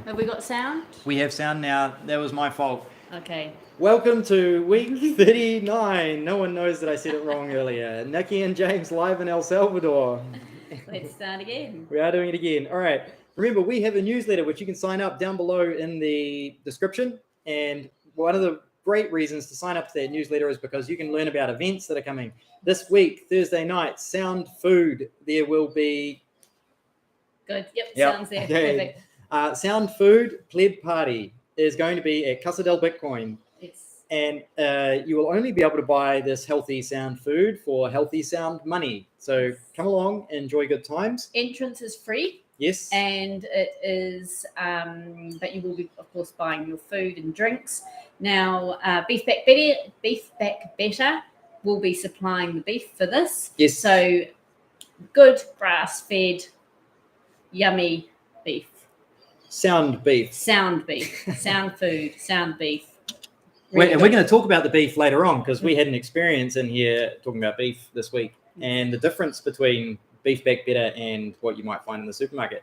Have we got sound? We have sound now. That was my fault. Okay. Welcome to week 39. No one knows that I said it wrong earlier. Nicki and James live in El Salvador. Let's start again. We are doing it again. All right. Remember, we have a newsletter which you can sign up down below in the description. And one of the great reasons to sign up to that newsletter is because you can learn about events that are coming. This week, Thursday night, Sound Food. There will be... Good. Yep. Sounds there. Okay. Perfect. Sound Food Pleb Party is going to be at Casa del Bitcoin. Yes. And you will only be able to buy this healthy sound food for healthy sound money. So come along, enjoy good times. Entrance is free. Yes. And it is, but you will be, of course, buying your food and drinks. Now, Beef Back Better will be supplying the beef for this. Yes. So good grass-fed, yummy beef. Sound beef. Sound beef. Sound food. Sound beef. Really and we're going to talk about the beef later on because we had an experience in here talking about beef this week and the difference between Beef Back Better and what you might find in the supermarket.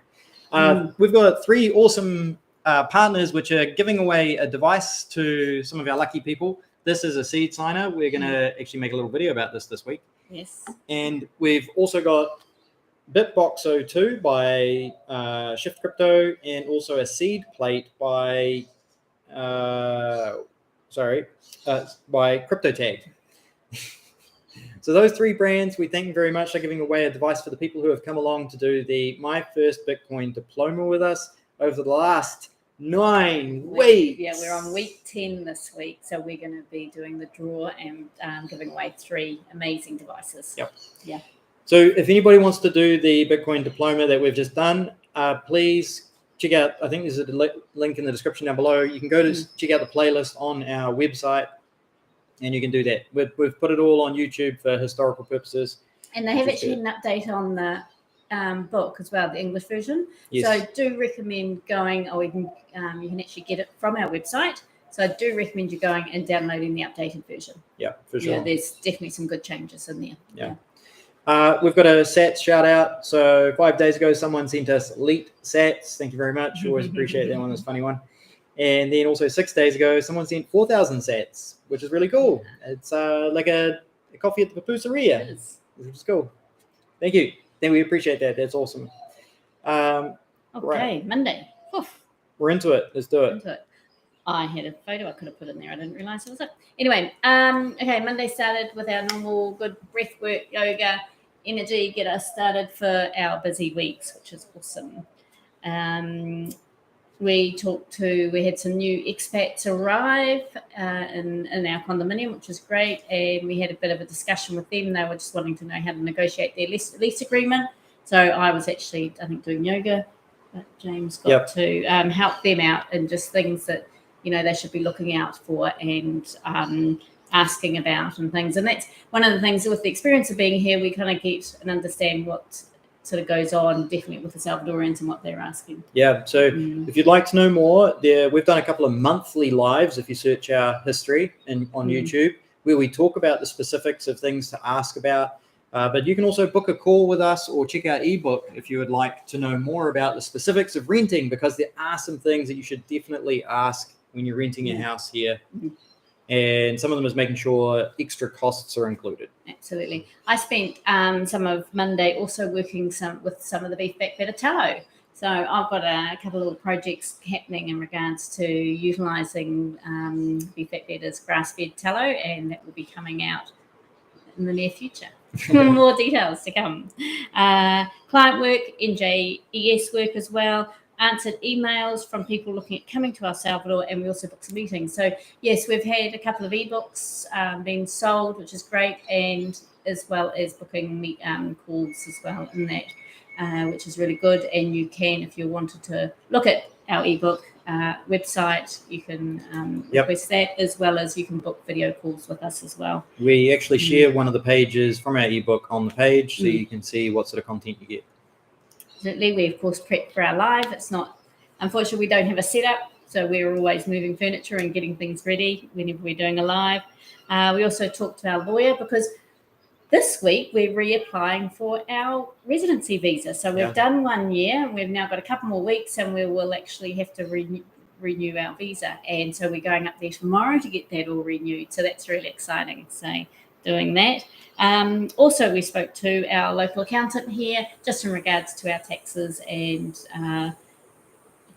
We've got 3 awesome partners which are giving away a device to some of our lucky people. This is a seed signer. We're going to actually make a little video about this week. Yes. And we've also got Bitbox 02 by Shift Crypto and also a seed plate by by CryptoTag. So those 3 brands, we thank them very much. They're giving away a device for the people who have come along to do the My First Bitcoin diploma with us over the last 9 weeks. Yeah, we're on week 10 this week. So we're going to be doing the draw and giving away 3 amazing devices. Yep. Yeah. So if anybody wants to do the Bitcoin diploma that we've just done, please check out, I think there's a link in the description down below. You can go to check out the playlist on our website and you can do that. We've put it all on YouTube for historical purposes. And they have actually an update on the book as well, the English version. Yes. So I do recommend going, or you can actually get it from our website. So I do recommend you going and downloading the updated version. Yeah, for sure. Yeah, there's definitely some good changes in there. Yeah. We've got a SATs shout out. So 5 days ago, someone sent us elite SATs. Thank you very much. Always appreciate that one. That's a funny one. And then also 6 days ago, someone sent 4,000 SATs, which is really cool. It's like a coffee at the papuseria, which is cool. Thank you. Then we appreciate that. That's awesome. Okay, right. Monday. Oof. We're into it. Let's do it. I had a photo I could have put in there. I didn't realize it was it. Anyway, okay, Monday started with our normal good breath work, yoga, energy, get us started for our busy weeks, which is awesome. We had some new expats arrive in our condominium, which is great. And we had a bit of a discussion with them. They were just wanting to know how to negotiate their lease agreement. So I was actually, I think, doing yoga, but James got to help them out and just things that, they should be looking out for and asking about and things. And that's one of the things with the experience of being here, we kind of get and understand what sort of goes on definitely with the Salvadorians and what they're asking. Yeah, so if you'd like to know more, we've done a couple of monthly lives, if you search our history on YouTube, where we talk about the specifics of things to ask about. But you can also book a call with us or check out EBOOK if you would like to know more about the specifics of renting, because there are some things that you should definitely ask when you're renting a house here. And some of them is making sure extra costs are included. Absolutely. I spent some of Monday also working with some of the Beef Back Better tallow. So I've got a couple of little projects happening in regards to utilising Beef Back Better's grass-fed tallow, and that will be coming out in the near future. More details to come. Client work, NJES work as well. Answered emails from people looking at coming to El Salvador, and we also booked some meetings. So yes, we've had a couple of ebooks being sold, which is great, and as well as booking calls as well in that, which is really good. And you can, if you wanted to look at our ebook website, you can request that, as well as you can book video calls with us as well. We actually share one of the pages from our ebook on the page, so you can see what sort of content you get. Absolutely. We, of course, prep for our live. It's not, unfortunately, we don't have a setup, so we're always moving furniture and getting things ready whenever we're doing a live. We also talk to our lawyer because this week we're reapplying for our residency visa. So we've done 1 year, and we've now got a couple more weeks, and we will actually have to renew our visa. And so we're going up there tomorrow to get that all renewed. So that's really exciting. So doing that. Also, we spoke to our local accountant here just in regards to our taxes and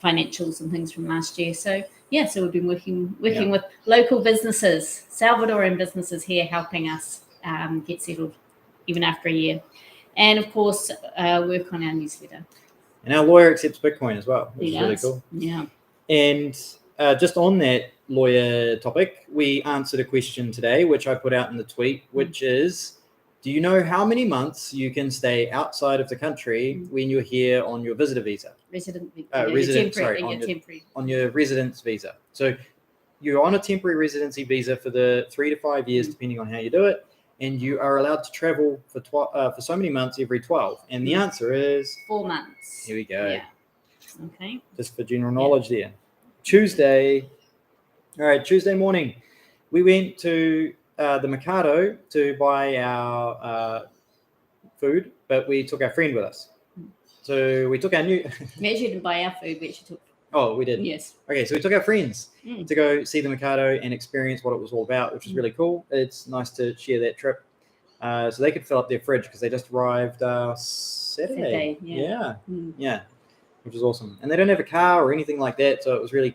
financials and things from last year. So yeah, so we've been working with local businesses, Salvadoran businesses here, helping us get settled even after a year. And of course, work on our newsletter. And our lawyer accepts Bitcoin as well, which He is really does. cool. Yeah. And just on that lawyer topic, we answered a question today, which I put out in the tweet, which is, do you know how many months you can stay outside of the country when you're here on your visitor visa? On your residence visa. So you're on a temporary residency visa for the 3 to 5 years, depending on how you do it, and you are allowed to travel for so many months every 12. And the answer is 4 months. Here we go. Yeah. Okay. Just for general knowledge there. Tuesday morning, we went to the Mercado to buy our food, but we took our friend with us. So we took our new... We actually didn't buy our food, we actually took... Oh, we did? Yes. Okay, so we took our friends to go see the Mercado and experience what it was all about, which was really cool. It's nice to share that trip. So they could fill up their fridge because they just arrived Saturday. Yeah. Yeah, which was awesome. And they don't have a car or anything like that, so it was really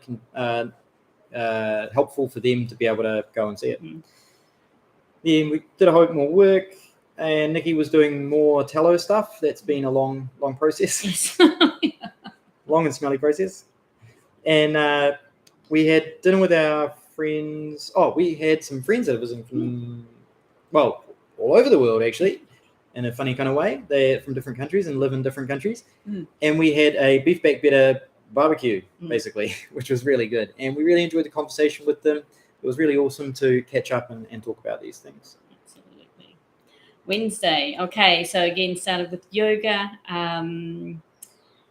helpful for them to be able to go and see it. Then we did a whole more work, and Nicki was doing more tallow stuff. That's been a long process. Long and smelly process. And we had dinner with our friends. Oh, we had some friends that are visiting from, well, all over the world, actually, in a funny kind of way. They're from different countries and live in different countries. And we had a beef back better barbecue, basically, which was really good. And we really enjoyed the conversation with them. It was really awesome to catch up and talk about these things. Absolutely. Wednesday. Okay, so again, started with yoga.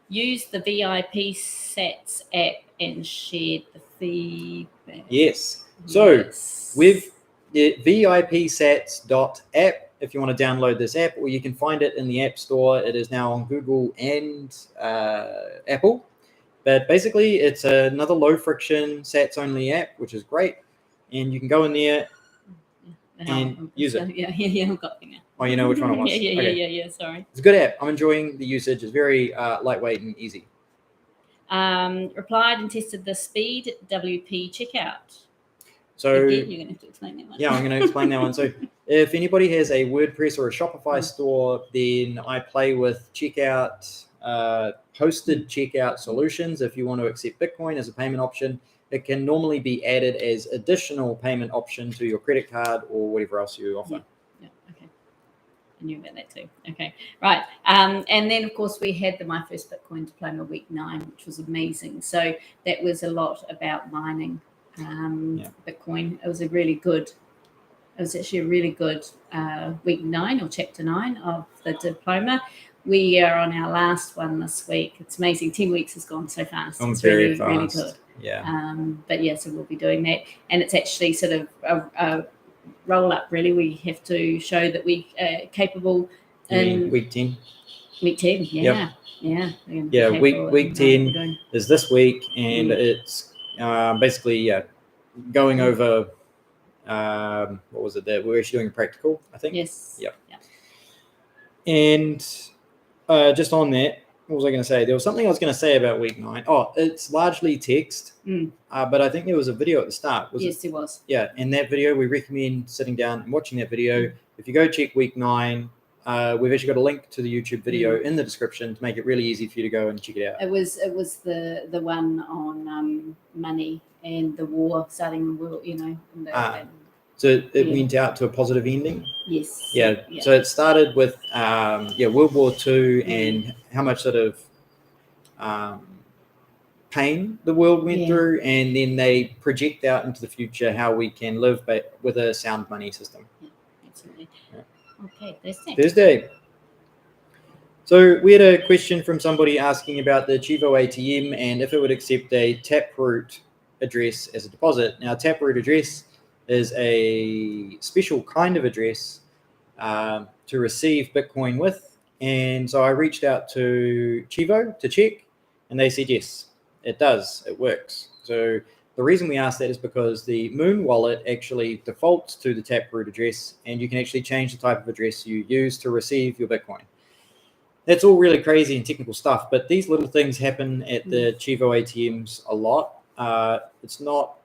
Used the VIP Sats app and shared the feedback. Yes. So with VIPsats.app, if you want to download this app, or you can find it in the App Store. It is now on Google and Apple. But basically, it's another low-friction Sats-only app, which is great. And you can go in there and use it. Yeah, I've got it now. Oh, you know which one it was? Yeah, sorry. It's a good app. I'm enjoying the usage. It's very lightweight and easy. Replied and tested the Speed WP checkout. So again, you're going to have to explain that one. Yeah, I'm going to explain that one. So if anybody has a WordPress or a Shopify store, then I play with checkout, hosted checkout solutions. If you want to accept Bitcoin as a payment option, it can normally be added as additional payment option to your credit card or whatever else you offer. Yeah. Okay. I knew about that too. Okay. Right. And then of course we had the My First Bitcoin Diploma week 9, which was amazing. So that was a lot about mining Bitcoin. It was actually a really good week 9 or chapter 9 of the diploma. We are on our last one this week. It's amazing. 10 weeks has gone so fast. It's very fast. Really good. Yeah. But yeah, so we'll be doing that. And it's actually sort of a roll up, really. We have to show that we are capable in week 10. Week 10, yeah. Yep. Yeah, week 10 is this week, and it's basically going over what was it that we're actually doing practical, I think. Yes. Yep. And just on that, what was I going to say? There was something I was going to say about week 9. Oh, it's largely text, but I think there was a video at the start. Yes, there was. Yeah, and that video, we recommend sitting down and watching that video. If you go check week 9, we've actually got a link to the YouTube video in the description to make it really easy for you to go and check it out. It was the one on money and the war starting the world, so it went out to a positive ending. Yes. Yeah. So it started with World War II and how much sort of pain the world went through, and then they project out into the future how we can live with a sound money system. Yeah, absolutely. Yeah. Okay, Thursday. So we had a question from somebody asking about the Chivo ATM and if it would accept a Taproot address as a deposit. Now, Taproot address is a special kind of address to receive Bitcoin with. And so I reached out to Chivo to check, and they said yes, it does, it works. So the reason we asked that is because the Moon wallet actually defaults to the Taproot address, and you can actually change the type of address you use to receive your Bitcoin. That's all really crazy and technical stuff, but these little things happen at the Chivo ATMs a lot. It's not,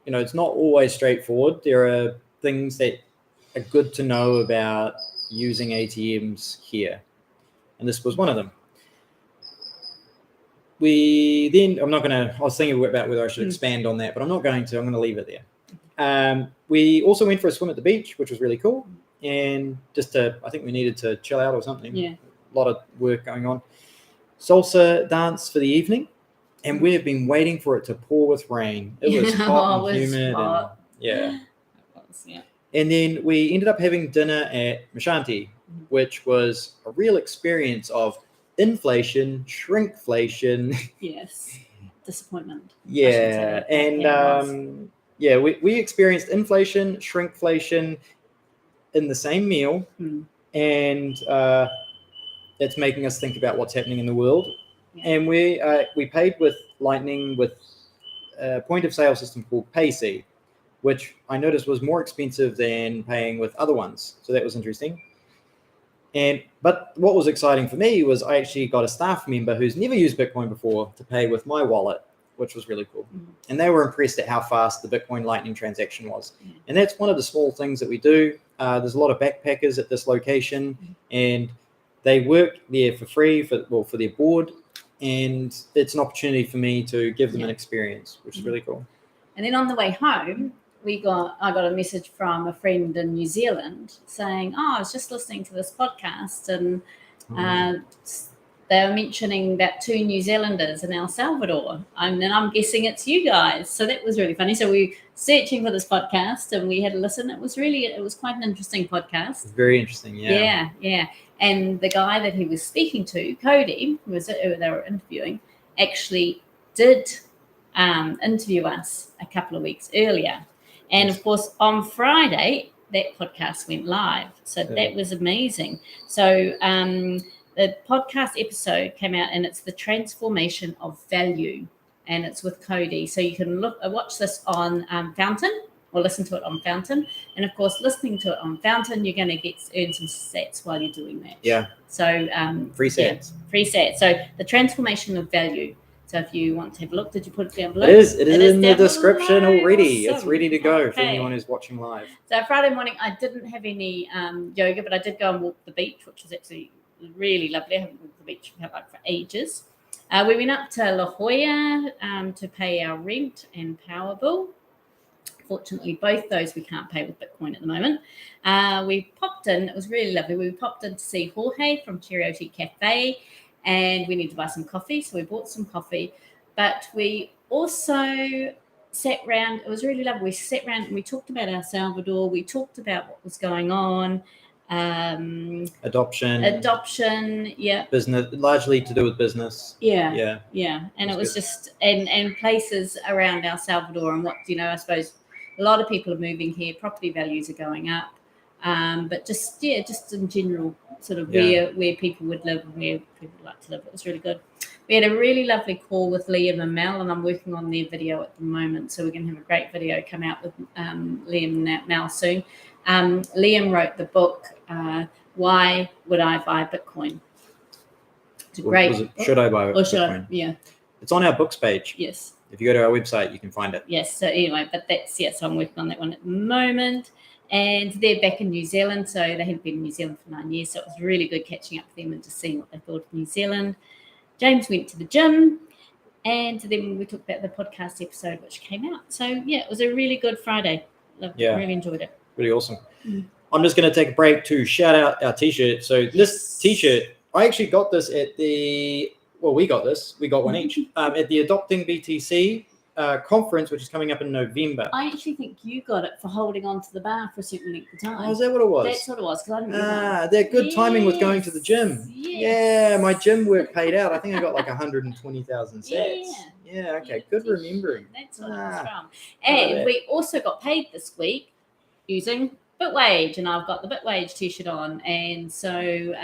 it's not always straightforward. There are things that are good to know about using ATMs here, and this was one of them. I was thinking about whether I should expand on that, but I'm not going to. I'm going to leave it there. We also went for a swim at the beach, which was really cool, and I think we needed to chill out or something. Yeah. A lot of work going on. Salsa dance for the evening, and we have been waiting for it to pour with rain. It was hot and humid. Hot. Yeah. Yeah. And then we ended up having dinner at Mashanti, which was a real experience of inflation, shrinkflation. Yes. Disappointment. Yeah. And we experienced inflation, shrinkflation in the same meal. And it's making us think about what's happening in the world. Yeah. And we paid with Lightning with a point of sale system called Payc, which I noticed was more expensive than paying with other ones. So that was interesting. But what was exciting for me was I actually got a staff member who's never used Bitcoin before to pay with my wallet, which was really cool. And they were impressed at how fast the Bitcoin Lightning transaction was. And that's one of the small things that we do. There's a lot of backpackers at this location, and they work there for free for their board, and it's an opportunity for me to give them an experience, which is really cool. And then on the way home, I got a message from a friend in New Zealand saying, I was just listening to this podcast, and they were mentioning about 2 New Zealanders in El Salvador. And then I'm guessing it's you guys. So that was really funny. So we were searching for this podcast and we had a listen. It was quite an interesting podcast. Very interesting, yeah. Yeah. And the guy that he was speaking to, Cody, who they were interviewing, actually did interview us a couple of weeks earlier. And of course, on Friday, that podcast went live. So that was amazing. So the podcast episode came out, and it's the transformation of value, and it's with Cody. So you can watch this on Fountain, or listen to it on Fountain. And of course, listening to it on Fountain, you're going to earn some sats while you're doing that. Yeah. So free sats. Yeah, free sats. So the transformation of value. So if you want to have a look, did you put it down below? It is in the description already. Awesome. It's ready to go for anyone who's watching live. So Friday morning, I didn't have any yoga, but I did go and walk the beach, which was actually really lovely. I haven't walked the beach for ages. We went up to La Jolla to pay our rent and power bill. Fortunately, both those we can't pay with Bitcoin at the moment. We popped in. It was really lovely. We popped in to see Jorge from Cheriote Cafe, and we need to buy some coffee. So we bought some coffee. But we also sat around. It was really lovely. We sat around and we talked about El Salvador. We talked about what was going on. Adoption, yeah. Business, largely to do with business. Yeah. And it was good. Just and places around El Salvador and what, I suppose a lot of people are moving here. Property values are going up. But just in general, sort of where people would live and where people like to live. It was really good. We had a really lovely call with Liam and Mel, and I'm working on their video at the moment. So we're going to have a great video come out with Liam and Mel soon. Liam wrote the book, Why Would I Buy Bitcoin? It's a great book. Should I buy Bitcoin? Yeah. It's on our books page. Yes. If you go to our website, you can find it. Yes. So anyway, but so I'm working on that one at the moment. And they're back in New Zealand. So they hadn't been in New Zealand for 9 years. So it was really good catching up with them and just seeing what they thought of New Zealand. James went to the gym. And then we talked about the podcast episode, which came out. So, yeah, it was a really good Friday. Really enjoyed it. Really awesome. I'm just going to take a break to shout out our T-shirt. So this T-shirt, I actually got this we got one each, at the Adopting BTC conference, which is coming up in November. I actually think you got it for holding on to the bar for a certain length of time. Oh, is that what it was? That's what it was, because I didn't they're good timing with going to the gym. Yes. Yeah, my gym work paid out. I think I got like 120,000 sats. Yeah, okay, good remembering. That's what it was from. And we also got paid this week using Bitwage, and I've got the Bitwage t-shirt on. And so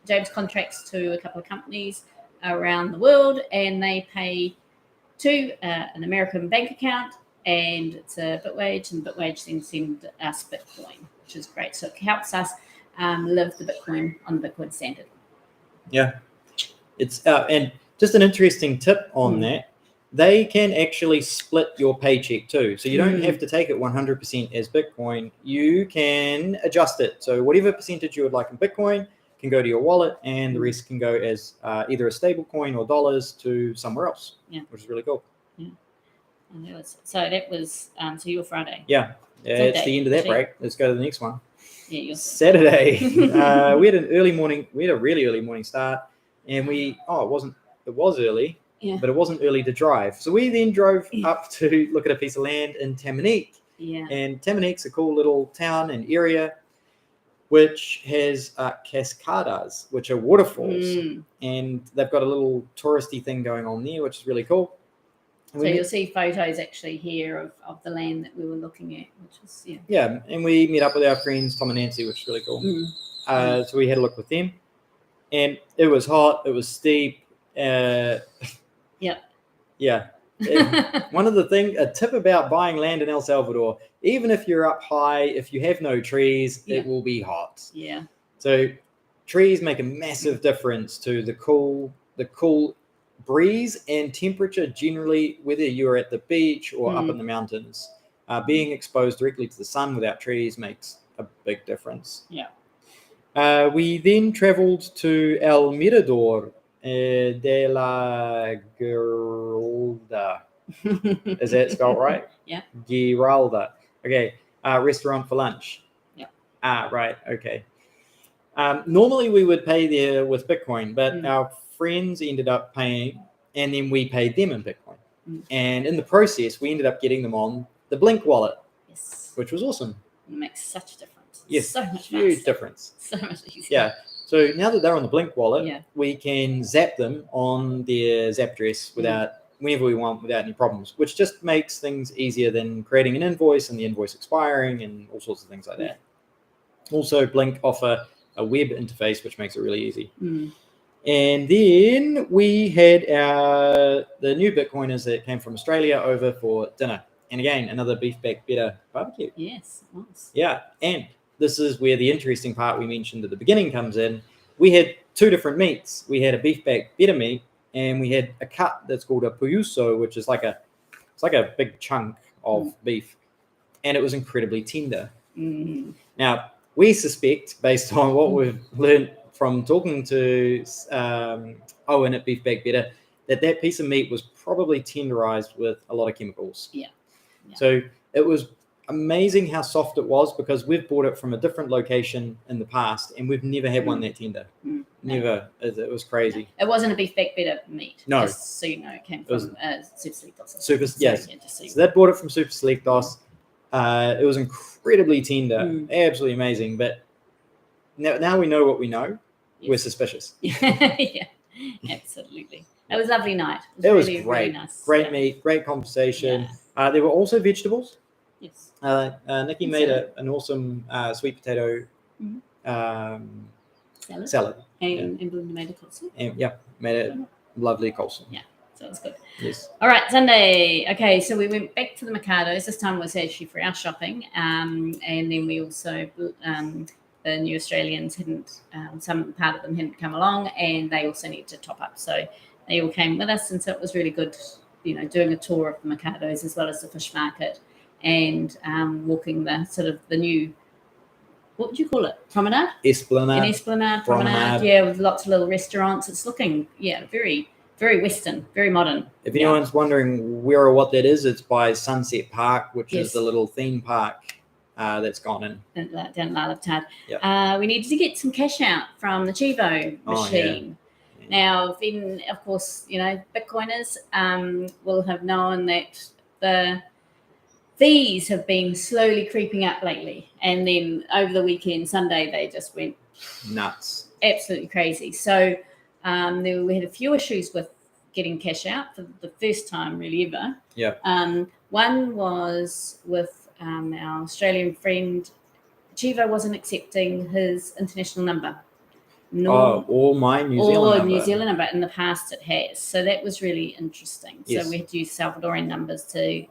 James contracts to a couple of companies around the world, and they pay to an American bank account, and it's a Bitwage, and Bitwage then send us Bitcoin, which is great. So it helps us live the Bitcoin on the Bitcoin standard. Yeah, it's and just an interesting tip on that. They can actually split your paycheck too. So you don't have to take it 100% as Bitcoin. You can adjust it. So whatever percentage you would like in Bitcoin can go to your wallet, and the rest can go as either a stable coin or dollars to somewhere else, which is really cool. Yeah. And that was so your Friday. Yeah, it's the end of that break. Let's go to the next one. Yeah, Saturday. We had an early morning. We had a really early morning start, and it was early. Yeah. But it wasn't early to drive. So we then drove up to look at a piece of land in Tamanique. Yeah. And Tamanique's a cool little town and area which has cascadas, which are waterfalls. And they've got a little touristy thing going on there, which is really cool. And so you'll see photos actually here of the land that we were looking at, which is, Yeah, and we met up with our friends, Tom and Nancy, which is really cool. So we had a look with them. And it was hot. It was steep. Yeah. A tip about buying land in El Salvador, even if you're up high, if you have no trees, it will be hot. Yeah. So trees make a massive difference to the cool breeze and temperature generally, whether you're at the beach or up in the mountains. Being exposed directly to the sun without trees makes a big difference. Yeah. We then traveled to El Mirador de la Giralda. Is that spelled right? Yeah. Giralda. Okay. Restaurant for lunch. Yeah. Right. Okay. Normally we would pay there with Bitcoin, but our friends ended up paying, and then we paid them in Bitcoin. And in the process, we ended up getting them on the Blink wallet. Yes. Which was awesome. It makes such a difference. Yes. So much huge faster. Difference. So much easier. Yeah. So now that they're on the Blink wallet, we can zap them on their zap address whenever we want without any problems, which just makes things easier than creating an invoice and the invoice expiring and all sorts of things like that. Also, Blink offer a web interface, which makes it really easy. And then we had the new Bitcoiners that came from Australia over for dinner. And again, another beef back better barbecue. Yes, it was. Yeah, and this is where the interesting part we mentioned at the beginning comes in. We had two different meats. We had a beef back better meat, and we had a cut that's called a puyuso, which is like a big chunk of beef, and it was incredibly tender. Now, we suspect, based on what we've learned from talking to Owen at Beef Back Better, that piece of meat was probably tenderized with a lot of chemicals. Yeah. So it was amazing how soft it was, because we've bought it from a different location in the past, and we've never had one that tender. Never. It was crazy. It wasn't a Beef Back Better meat. No. Just so you know, it came from Super Selectos. Yes. So they bought it from Super Selectos. It was incredibly tender, absolutely amazing. But now we know what we know. Yes. We're suspicious. Yeah, absolutely. It was a lovely night. It was really, great. Really nice. Great meat, great conversation. There were also vegetables. Yes. Nicki made an awesome sweet potato salad. And Belinda made a coleslaw. And made a lovely coleslaw. Yeah, so it was good. Yes. All right, Sunday. Okay, so we went back to the Mercados. This time was actually for our shopping. And then we also, the new Australians hadn't, some part of them hadn't come along, and they also needed to top up. So they all came with us, and so it was really good, doing a tour of the Mercados as well as the fish market, and walking the new, what would you call it? Promenade? Esplanade. Promenade. Yeah, with lots of little restaurants. It's looking, very, very Western, very modern. If anyone's wondering where or what that is, it's by Sunset Park, which is the little theme park that's gone in. Down La Libertad. Yep. We needed to get some cash out from the Chivo machine. Yeah. Now, of course, Bitcoiners will have known that the fees have been slowly creeping up lately. And then over the weekend, Sunday, they just went nuts. Absolutely crazy. So we had a few issues with getting cash out for the first time really ever. Yeah. One was with our Australian friend, Chivo wasn't accepting his international number. Or my New Zealand number. New Zealand number. In the past it has. So that was really interesting. Yes. So we had to use Salvadorian numbers to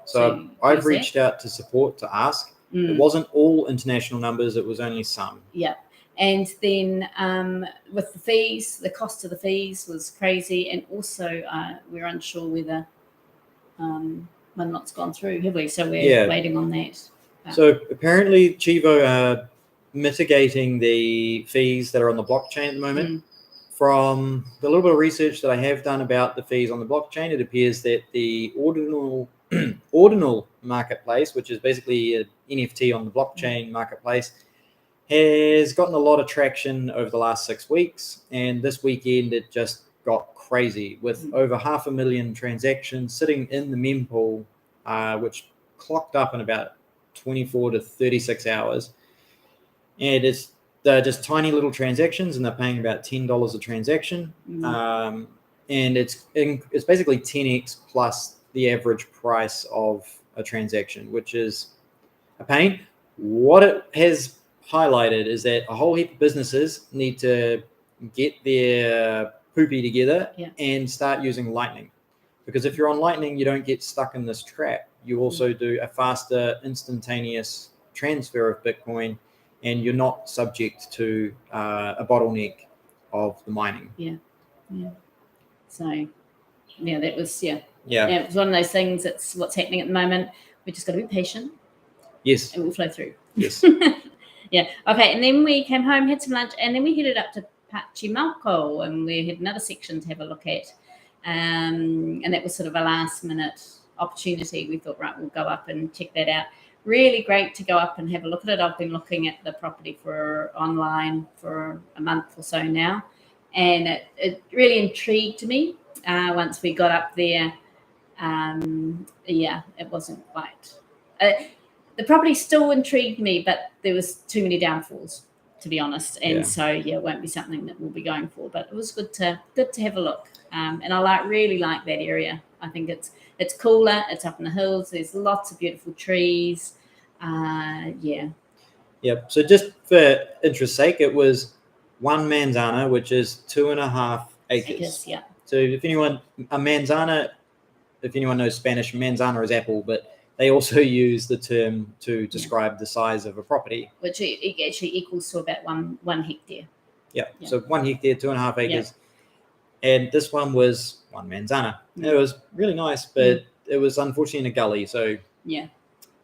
I've reached out to support to ask. It wasn't all international numbers, it was only some. Yeah. And then with the fees, the cost of the fees was crazy. And also we're unsure whether one lot's gone through, have we? So we're waiting on that. So apparently Chivo are mitigating the fees that are on the blockchain at the moment. From the little bit of research that I have done about the fees on the blockchain, it appears that the ordinal marketplace, which is basically an NFT on the blockchain marketplace, has gotten a lot of traction over the last 6 weeks. And this weekend, it just got crazy with over 500,000 transactions sitting in the mempool, which clocked up in about 24 to 36 hours. And they're just tiny little transactions, and they're paying about $10 a transaction. And it's basically 10x plus the average price of a transaction, which is a pain. What it has highlighted is that a whole heap of businesses need to get their poopy together and start using Lightning. Because if you're on Lightning, you don't get stuck in this trap. You also do a faster, instantaneous transfer of Bitcoin, and you're not subject to a bottleneck of the mining. Yeah. So, that was, it was one of those things. It's what's happening at the moment. We just got to be patient. Yes. And we'll flow through. Yes. Yeah. Okay. And then we came home, had some lunch, and then we headed up to Pachimalco, and we had another section to have a look at. And that was sort of a last minute opportunity. We thought, right, we'll go up and check that out. Really great to go up and have a look at it. I've been looking at the property online for a month or so now, and it really intrigued me. Once we got up there, it wasn't quite. The property still intrigued me, but there was too many downfalls, to be honest. And so it won't be something that we'll be going for. But it was good to have a look. And I really like that area. I think it's cooler. It's up in the hills. There's lots of beautiful trees. So just for interest's sake, it was 1 manzana, which is 2.5 acres. Yeah. So if anyone knows Spanish, manzana is apple, but they also use the term to describe the size of a property, which it actually equals to about one hectare. Yeah. So 1 hectare, 2.5 acres. And this one was 1 manzana. It was really nice, but it was unfortunately in a gully. So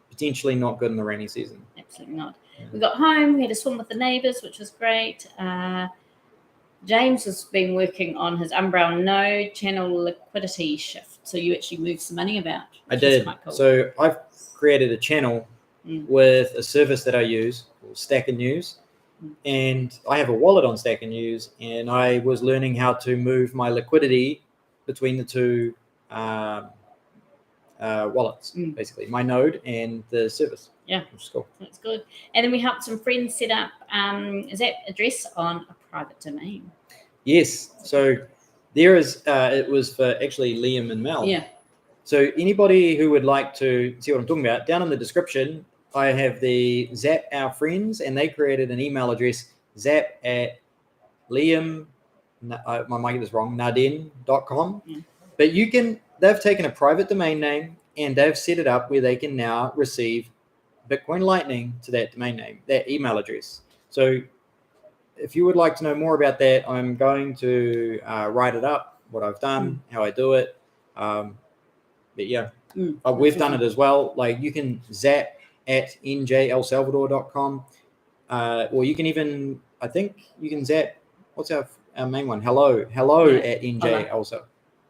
potentially not good in the rainy season. Absolutely not. We got home, we had a swim with the neighbours, which was great. James has been working on his Umbrella node channel liquidity shift. So you actually moved some money about. I did. Cool. So I've created a channel with a service that I use called Stack and News. And I have a wallet on Stack and News, and I was learning how to move my liquidity between the two wallets, basically my node and the service. Yeah, which is cool. That's good. And then we helped some friends set up Zap address on a private domain. Yes. So there is. It was for actually Liam and Mel. Yeah. So anybody who would like to see what I'm talking about, down in the description, I have the Zap Our Friends, and they created an email address, zap@Liam, I might get this wrong, Narden.com. But they've taken a private domain name, and they've set it up where they can now receive Bitcoin Lightning to that domain name, that email address. So if you would like to know more about that, I'm going to write it up, what I've done, how I do it. But we've done it as well. Like you can zap at njelsalvador.com, or you can even, I think you can zap, what's our main one? Hello at njelsalvador.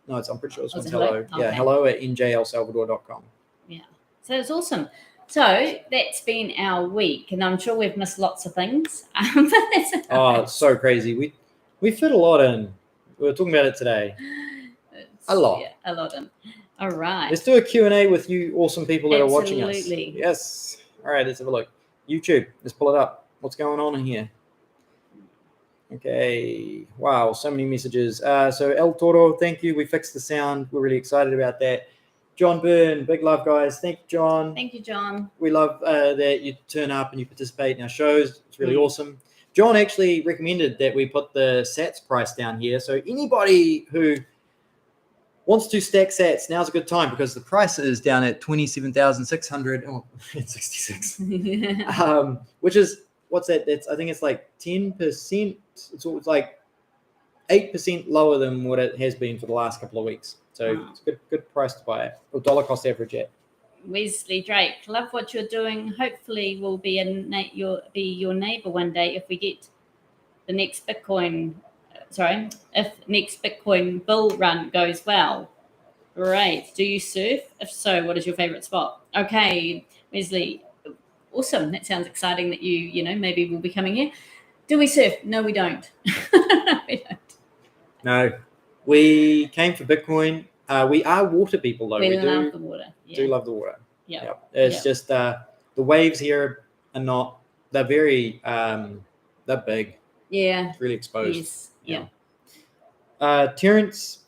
No, I'm pretty sure this one's hello. Okay. Yeah, hello at njelsalvador.com. Yeah, so it's awesome. So that's been our week, and I'm sure we've missed lots of things. It's so crazy. We fit a lot in. We were talking about it today. A lot. Yeah, a lot in. All right. Let's do a Q&A with you awesome people that are watching us. Absolutely. Yes. All right, let's have a look. YouTube, let's pull it up. What's going on in here? Okay. Wow, so many messages. So El Toro, thank you. We fixed the sound. We're really excited about that. John Byrne, big love, guys. Thank you, John. Thank you, John. We love that you turn up and you participate in our shows. It's really awesome. John actually recommended that we put the sats price down here. So anybody who wants to stack sats, now's a good time because the price is down at 27,666. Which is, what's that? I think it's like 10%. It's like 8% lower than what it has been for the last couple of weeks. So it's a good price to buy it, or dollar cost average at. Wesley Drake, love what you're doing. Hopefully, we'll be your neighbor one day if we get the next Bitcoin. If next Bitcoin bull run goes well. Great. Do you surf? If so, what is your favorite spot? Okay, Wesley. Awesome. That sounds exciting. That maybe we'll be coming here. Do we surf? No, we don't. We don't. No, we came for Bitcoin. We are water people, though. We love the water. Yeah. Do love the water. Yeah. Yep. It's just the waves here are not. They're very. They're big. Yeah. It's really exposed. Yes. Yeah. Terrence,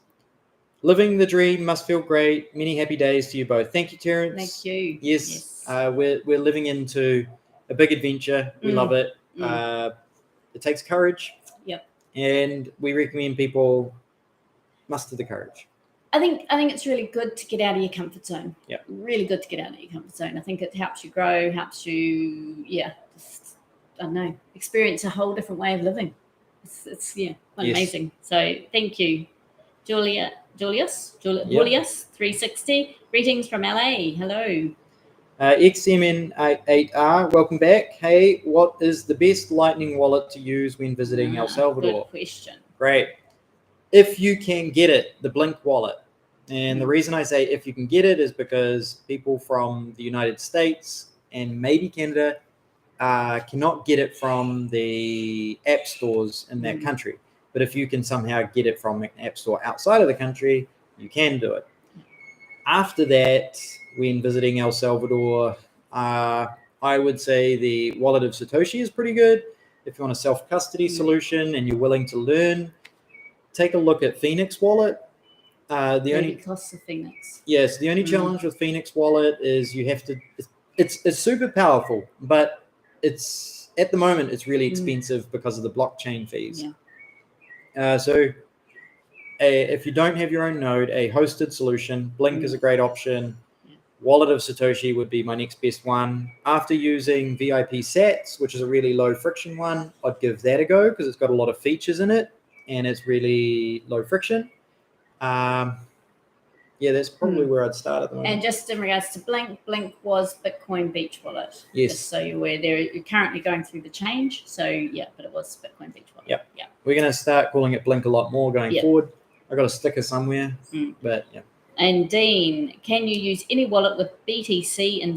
living the dream must feel great. Many happy days to you both. Thank you, Terrence. Thank you. Yes. We're living into a big adventure. We love it. It takes courage. Yep. And we recommend people muster the courage. I think it's really good to get out of your comfort zone. Yeah. Really good to get out of your comfort zone. I think it helps you grow, helps you, just, I don't know, experience a whole different way of living. It's amazing. So thank you, Julius 360. Greetings from LA. Hello. XMN8R, welcome back. Hey, what is the best Lightning wallet to use when visiting El Salvador? Good question. Great. If you can get it, the Blink wallet. And the reason I say if you can get it is because people from the United States and maybe Canada cannot get it from the app stores in that country. But if you can somehow get it from an app store outside of the country, you can do it. After that, when visiting El Salvador, I would say the wallet of Satoshi is pretty good. If you want a self-custody solution and you're willing to learn, take a look at Phoenix wallet. The only costs of Phoenix. Yes, the only challenge with Phoenix wallet is you have to. It's super powerful, but it's at the moment it's really expensive because of the blockchain fees. Yeah. If you don't have your own node, a hosted solution, Blink is a great option. Wallet of Satoshi would be my next best one. After using VIP Sats, which is a really low friction one, I'd give that a go because it's got a lot of features in it and it's really low friction. That's probably where I'd start at the moment. And just in regards to Blink was Bitcoin Beach Wallet. Yes. Just so you're aware, you're currently going through the change. So but it was Bitcoin Beach Wallet. Yep. Yeah. We're going to start calling it Blink a lot more going forward. I got a sticker somewhere, but yeah. And Dean, can you use any wallet with BTC in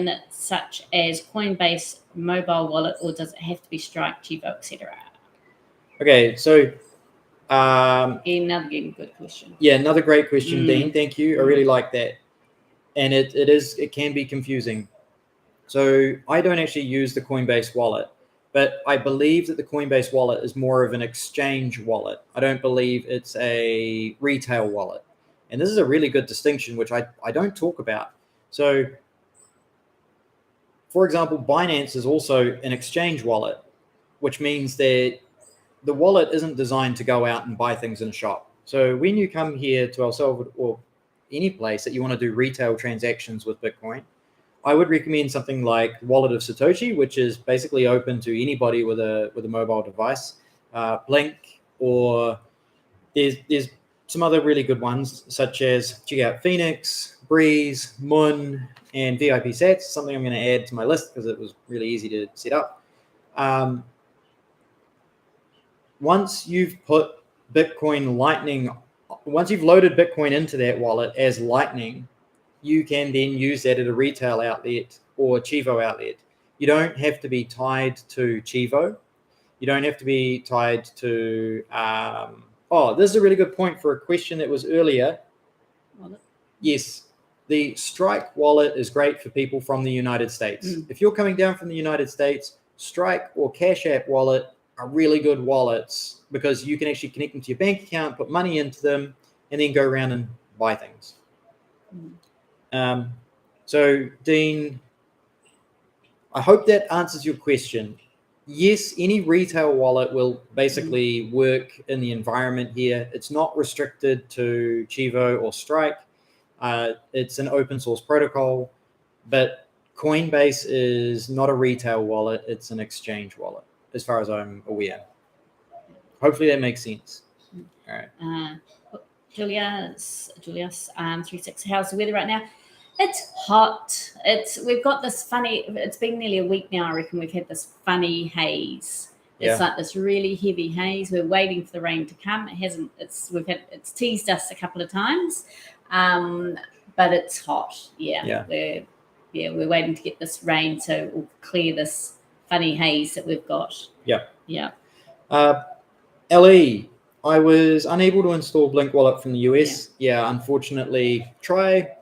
it, such as Coinbase mobile wallet, or does it have to be Strike, Chivo, etc.? Okay, so another good question. Yeah, another great question, Dean. Thank you. I really like that, and it can be confusing. So I don't actually use the Coinbase wallet, but I believe that the Coinbase wallet is more of an exchange wallet. I don't believe it's a retail wallet. And this is a really good distinction, which I don't talk about. So, for example, Binance is also an exchange wallet, which means that the wallet isn't designed to go out and buy things in a shop. So when you come here to El Salvador or any place that you want to do retail transactions with Bitcoin, I would recommend something like Wallet of Satoshi, which is basically open to anybody with a mobile device. Blink, or there's some other really good ones, such as check out Phoenix, Breeze, Moon, and VIP Sats, something I'm going to add to my list because it was really easy to set up. Once you've put Bitcoin Lightning, once you've loaded Bitcoin into that wallet as Lightning, you can then use that at a retail outlet or Chivo outlet. You don't have to be tied to Chivo. You don't have to be tied to... this is a really good point for a question that was earlier. Wallet. Yes, the Strike wallet is great for people from the United States. If you're coming down from the United States, Strike or Cash App wallet are really good wallets because you can actually connect them to your bank account, put money into them, and then go around and buy things. So, Dean, I hope that answers your question. Yes, any retail wallet will basically work in the environment here. It's not restricted to Chivo or Strike. It's an open source protocol, but Coinbase is not a retail wallet. It's an exchange wallet, as far as I'm aware. Hopefully that makes sense. All right. Julius, 36. How's the weather right now? It's hot. We've got this funny. It's been nearly a week now. I reckon we've had this funny haze. It's like this really heavy haze. We're waiting for the rain to come. It hasn't. It's teased us a couple of times, but it's hot. Yeah. We're waiting to get this rain so we'll clear this funny haze that we've got. Yeah. LE, I was unable to install Blink Wallet from the US. Yeah, unfortunately, try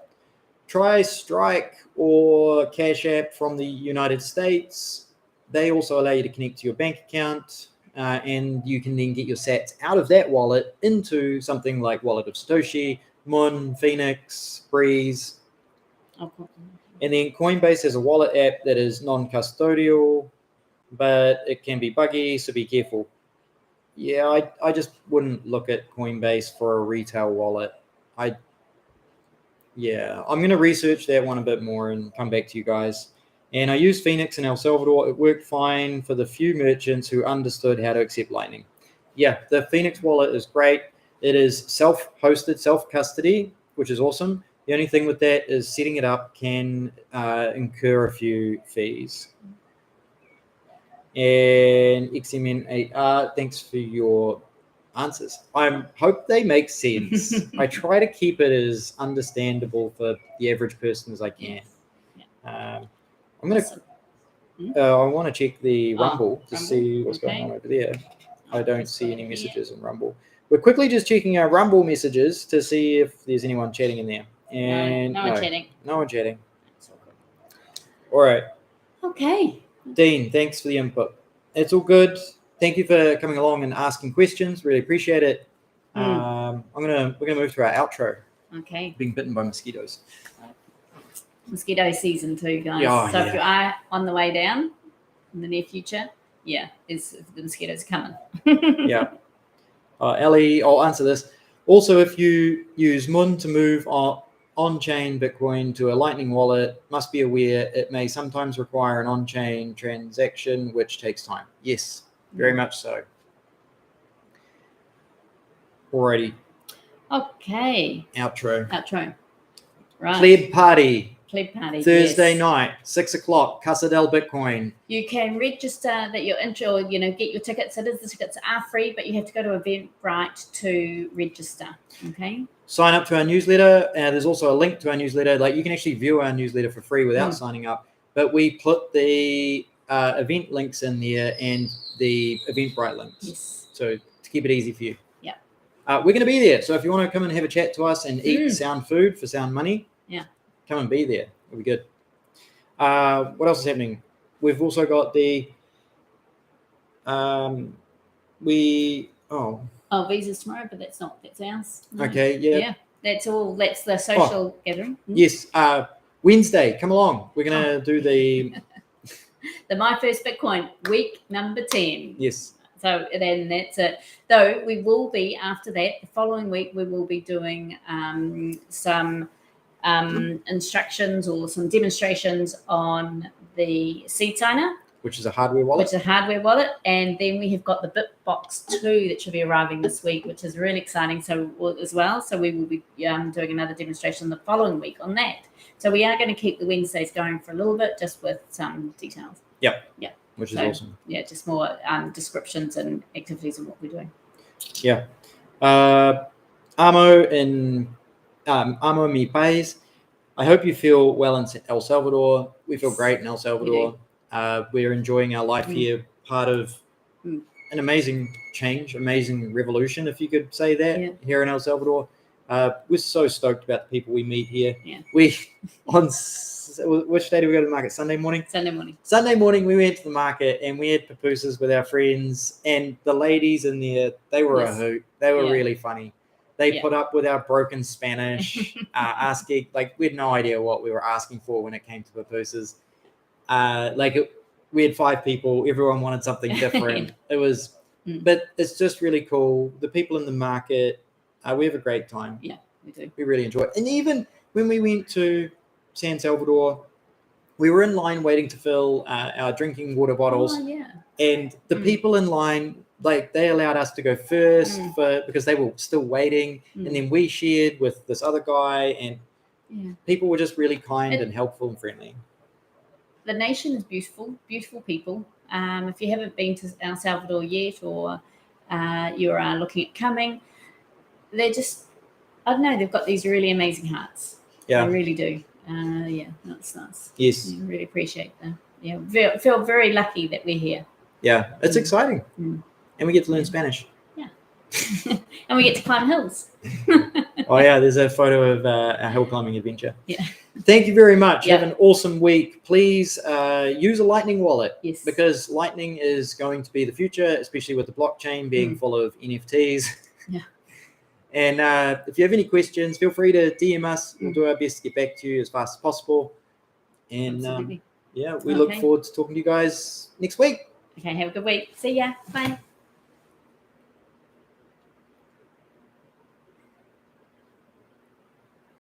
Strike or Cash App from the United States. They also allow you to connect to your bank account, and you can then get your sats out of that wallet into something like Wallet of Satoshi, Moon, Phoenix, Breeze. And then Coinbase has a wallet app that is non-custodial, but it can be buggy, so be careful. Yeah, I just wouldn't look at Coinbase for a retail wallet. I'm going to research that one a bit more and come back to you guys. And I used Phoenix in El Salvador. It worked fine for the few merchants who understood how to accept Lightning. Yeah, the Phoenix wallet is great. It is self-hosted, self-custody, which is awesome. The only thing with that is setting it up can incur a few fees. And XMN8R, thanks for your answers. I hope they make sense. I try to keep it as understandable for the average person as I can. I'm gonna. I want to check the Rumble to see what's going on over there. I don't see any messages in Rumble. We're quickly just checking our Rumble messages to see if there's anyone chatting in there. And no one chatting. No one chatting. All right. Okay. Dean, thanks for the input. It's all good. Thank you for coming along and asking questions. Really appreciate it. We're gonna move to our outro. Okay. Being bitten by mosquitoes. Mosquito season 2, guys. If you are on the way down in the near future, the mosquitoes are coming. Ellie, I'll answer this. Also, if you use Moon to move on-chain Bitcoin to a Lightning wallet, must be aware it may sometimes require an on-chain transaction, which takes time. Yes, very much so. Alrighty. Okay. Outro. Right. Pleb party. Thursday night, 6:00, Casa del Bitcoin. You can register that you're interested, get your tickets. The tickets are free, but you have to go to Eventbrite to register. Okay. Sign up to our newsletter. There's also a link to our newsletter. Like, you can actually view our newsletter for free without signing up. But we put the event links in there and the Eventbrite links. Yes. So to keep it easy for you. Yeah. We're going to be there. So if you want to come and have a chat to us and eat sound food for sound money, come and be there. It'll be good. What else is happening? We've also got the Visa's tomorrow, but that's ours. Okay, yeah. That's all. That's the social gathering. Yes. Wednesday, come along. We're gonna do the My First Bitcoin week number 10. Yes. So then that's it. Though we will be, after that, the following week, we will be doing some instructions or some demonstrations on the Seed Signer, which is a hardware wallet. And then we have got the Bitbox 2 that should be arriving this week, which is really exciting. So we will be doing another demonstration the following week on that. So we are going to keep the Wednesdays going for a little bit, just with some details. Yeah. Which is awesome. Yeah, just more descriptions and activities of what we're doing. Yeah. Amo Mi Pais. I hope you feel well in El Salvador. We feel great in El Salvador. We're enjoying our life here, part of an amazing change, amazing revolution, if you could say that, here in El Salvador. We're so stoked about the people we meet here. Yeah. Which day did we go to the market? Sunday morning, we went to the market and we had pupusas with our friends, and the ladies in there, they were a hoot. They were really funny. They Yeah. put up with our broken Spanish, asking, like, we had no idea what we were asking for when it came to pupusas. We had 5 people, everyone wanted something different. It was, but it's just really cool. The people in the market, we have a great time. Yeah, we do. We really enjoy it. And even when we went to San Salvador, we were in line waiting to fill our drinking water bottles. Oh, yeah. And the people in line, like, they allowed us to go first because they were still waiting. And then we shared with this other guy, and people were just really kind and helpful and friendly. The nation is beautiful, beautiful people. If you haven't been to El Salvador yet, or you're looking at coming, they're just, I don't know, they've got these really amazing hearts. Yeah. They really do. That's nice. Yes. I really appreciate that. Yeah, feel very lucky that we're here. Yeah, it's exciting. And we get to learn Spanish. Yeah. And we get to climb hills. Oh, yeah, there's a photo of our hill climbing adventure. Yeah. Thank you very much. Have an awesome week. Please use a Lightning wallet. Yes. Because Lightning is going to be the future, especially with the blockchain being full of NFTs. Yeah. And if you have any questions, feel free to DM us. We'll do our best to get back to you as fast as possible. And we look forward to talking to you guys next week. Okay, have a good week. See ya. Bye.